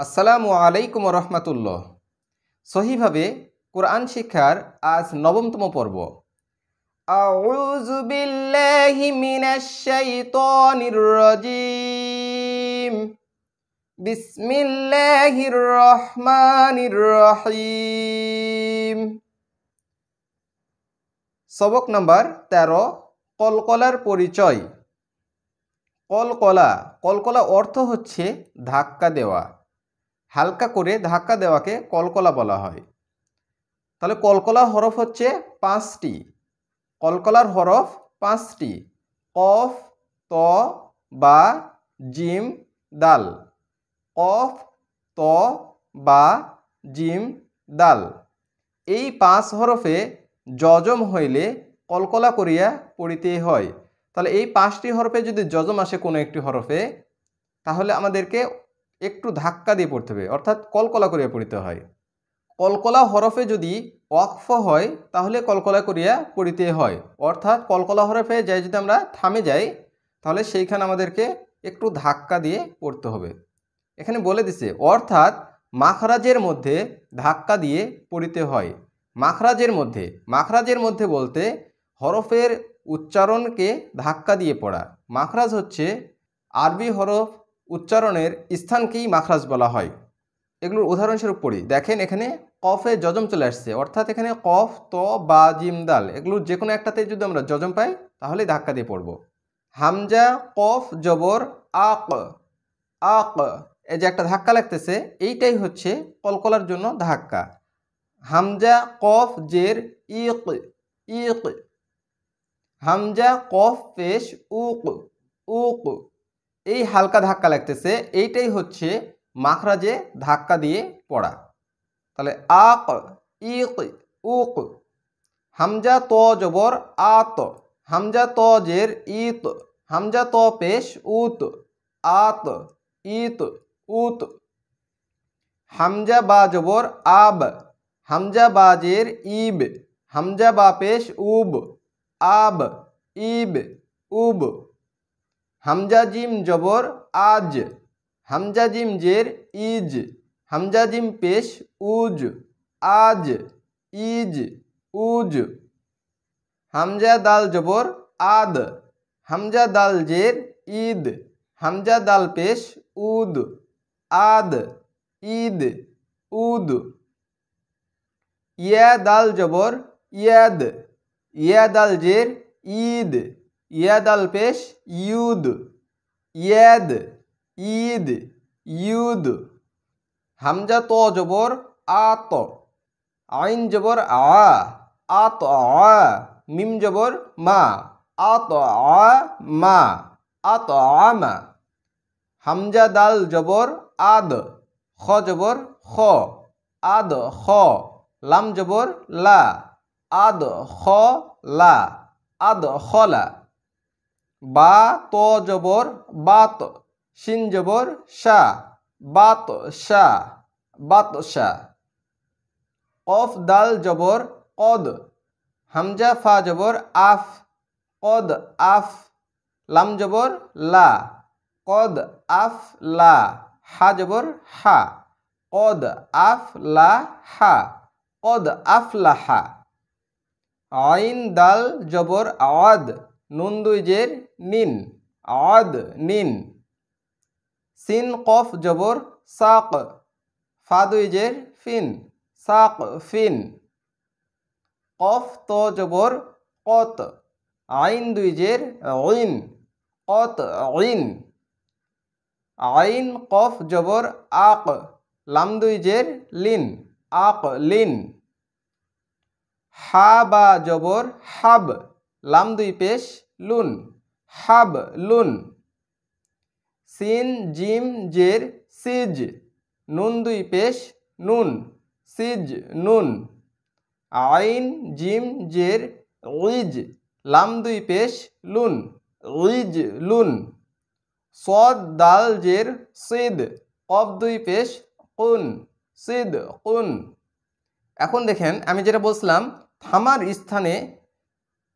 আসসালামু আলাইকুম রহমতুল্লাহ। সহিভাবে কোরআন শিক্ষার আজ নবমতম পর্ব। আউযু বিল্লাহি মিনাশ শাইতানির রাজিম। বিসমিল্লাহির রহমানির রহিম। সবক নাম্বার 13, কলকলার পরিচয়। কলকলা, কলকলা অর্থ হচ্ছে ধাক্কা দেওয়া। হালকা করে ধাক্কা দেওয়াকে কলকলা বলা হয়। তাহলে কলকলার হরফ হচ্ছে 5টি। কলকলার হরফ 5টি: কফ, ত, বা, জিম, দাল। কফ, ত, বা, জিম, দাল। এই 5 হরফে যজম হইলে কলকলা করিয়া পড়িতে হয়। তাহলে এই 5টি হরফে যদি যজম আসে কোনো একটি হরফে, তাহলে আমাদেরকে একটু ধাক্কা দিয়ে পড়তে হবে, অর্থাৎ কলকলা করিয়া পড়িতে হয়। কলকলা হরফে যদি ওয়াকফ হয় তাহলে কলকলা করিয়া পড়িতে হয়, অর্থাৎ কলকলা হরফে যাই যদি আমরা থামে যাই তাহলে সেইখানে আমাদেরকে একটু ধাক্কা দিয়ে পড়তে হবে। এখানে বলে দিছে অর্থাৎ মাখরাজের মধ্যে ধাক্কা দিয়ে পড়িতে হয়। মাখরাজের মধ্যে বলতে হরফের উচ্চারণকে ধাক্কা দিয়ে পড়া। মাখরাজ হচ্ছে আরবি হরফ উচ্চারণের স্থানকেই মাখরাজ বলা হয়। এগুলোর উদাহরণস্বরূপ পড়ি। দেখেন এখানে কফে যজম চলে আসছে, অর্থাৎ এখানে কফ, ত, বা, জিম, দাল এগুলোর যে কোনো একটাতে যদি আমরা যজম পাই তাহলে ধাক্কা দিয়ে পড়ব। হামজা, কফ, জবর, আক, আক, এই যে একটা ধাক্কা লাগতেছে, এইটাই হচ্ছে কলকলার জন্য ধাক্কা। হামজা, কফ, জের, ইক, ইক। হামজা, কফ, পেশ, উক, উক। এই হালকা ধাক্কা লাগতেছে, এইটাই হচ্ছে মাখরাজে ধাক্কা দিয়ে পড়া। তাহলে আক, ইক, উক। হামজা, ত, জবর, আত। হামজা, ত, জের, ইত। হামজা, ত, পেশ, উত, আত, ইত, উত। হামজা, বা, জবর, আব। হামজা, বা, জের, ইব। হামজা, বা, পেশ, উব, আব, ইব, উব। হামজা, জিম, জবর, আজ। হামজা, জিম, জের, ইজ। হামজা, জিম, পেশ, উজ, আজ, ইজ, উজ। হামজা, দাল, জবর, আদ। হামজা, দাল, জের, ইদ। হামজা, দাল, পেশ, উদ, আদ, ইদ, উদ। ইয়া, দাল, জবর, ইয়াদ। ইয়া, দাল, জের, ঈদ। ইয়া, দাল, পেশ, ইউদ, ইয়াদ, ঈদ, ইউদ। হামজা, ত, জবর, আত। আইন, জবর, আ, আত, আ। মিম, জবর, মা, আত, আ, মা, আত, আমা। হামজা, দাল, জবর, আদ। খ, জবর, খ, আদ, খ। লাম, জবর, লা, আদ, খ, লা, আদ, খলা। বা, ত, জবর, বাত। শিন, জবর, শা, বাত, শা, বাত, শা। কফ, দাল, জবর, কদ। হামজা, ফা, জবর, আফ, কদ, আফ। লাম, জবর, লা, কদ, আফ, লা। হা, জবর, হা, কদ, আফ, লা, হা, কদ, আফ, লা, হা। আইন, দাল, জবর, আদ। নুন, দুই, জের, নিন, আদ, নিন। সিন, কফ, জবর, সাক। ফা, দুই, জের, ফিন, সাক, ফিন। কফ, ত, জবর, কত। আইন, দুই, জের, ইন, কত, ইন। আইন, কফ, জবর, আক। লাম, দুই, জের, লিন, আক, লিন। হা, বা, জবর, হাব। লাম, দুই, পেশ, লুন, হাব, লুন। সিন, জিম, জের, সিজ। নুন, দুই, পেশ, নুন, সিজ, নুন। আইন, জিম, জের, ইজ। লাম, দুই, পেশ, লুন, ইজ, লুন। সদ, দাল, জের, সিদ। কফ, দুই, পেশ, কুন, সিদ, কুন। এখন দেখেন আমি যেটা বলছিলাম, থামার স্থানে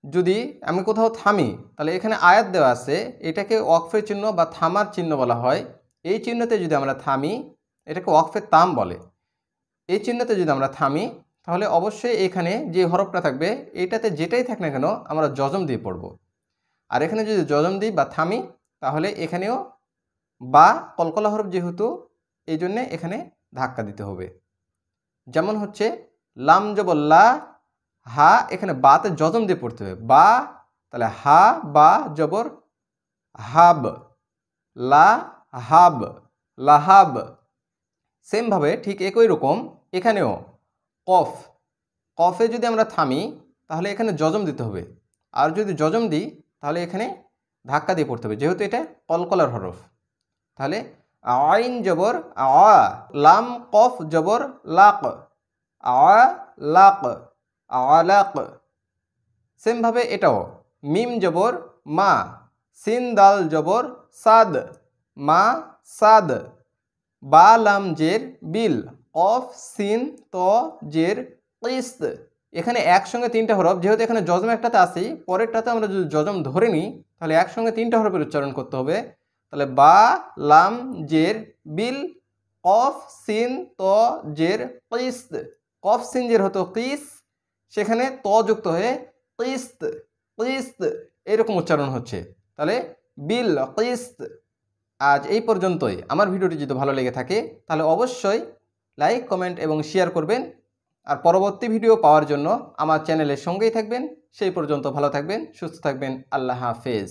যদি আমি কোথাও থামি তাহলে এখানে আয়াত দেওয়া আছে, এটাকে ওয়াকফের চিহ্ন বা থামার চিহ্ন বলা হয়। এই চিহ্নতে যদি আমরা থামি এটাকে ওয়াকফে তাম বলে। এই চিহ্নতে যদি আমরা থামি তাহলে অবশ্যই এখানে যে হরফটা থাকবে এইটাতে যেটাই থাক না কেন আমরা জজম দিয়ে পড়ব। আর এখানে যদি জজম দিই বা থামি তাহলে এখানেও বা কলকলা হরফ যেহেতু এই জন্যে এখানে ধাক্কা দিতে হবে। যেমন হচ্ছে লাম জবর লা, হা এখানে বাতে জজম দিয়ে পড়তে হবে বা, তাহলে হা বা জবর হাব, লা হাব, লাহাব। সেমভাবে ঠিক একই রকম এখানেও কফ, কফে যদি আমরা থামি তাহলে এখানে জজম দিতে হবে, আর যদি জজম দিই তাহলে এখানে ধাক্কা দিয়ে পড়তে হবে যেহেতু এটা কলকলার হরফ। তাহলে আইন জবর আ, লাম কফ জবর লাক, আ লাক, আলাক। সেমভাবে এটাও মিম জবর মা, সিন দাল জবর সাদ, মা সাদ, বা লাম জের বিল, কফ সিন ত জের কিস্ত। এখানে একসঙ্গে তিনটা হরফ, যেহেতু এখানে জজম একটাতে আসি, পরেরটাতে আমরা যদি জজম ধরে নিই তাহলে একসঙ্গে তিনটা হরফের উচ্চারণ করতে হবে। তাহলে বা লাম জের বিল, কফ সিন ত জের কিস্ত। কফ সিন জের হতো কিস, সেখানে ত যুক্ত হয়ে কিস্ত, কিস্ত এরকম উচ্চারণ হচ্ছে। তাহলে বিল কিস্ত। আজ এই পর্যন্তই। আমার ভিডিওটি যদি ভালো লেগে থাকে তাহলে অবশ্যই লাইক, কমেন্ট এবং শেয়ার করবেন। আর পরবর্তী ভিডিও পাওয়ার জন্য আমার চ্যানেলের সঙ্গেই থাকবেন। সেই পর্যন্ত ভালো থাকবেন, সুস্থ থাকবেন। আল্লাহ হাফেজ।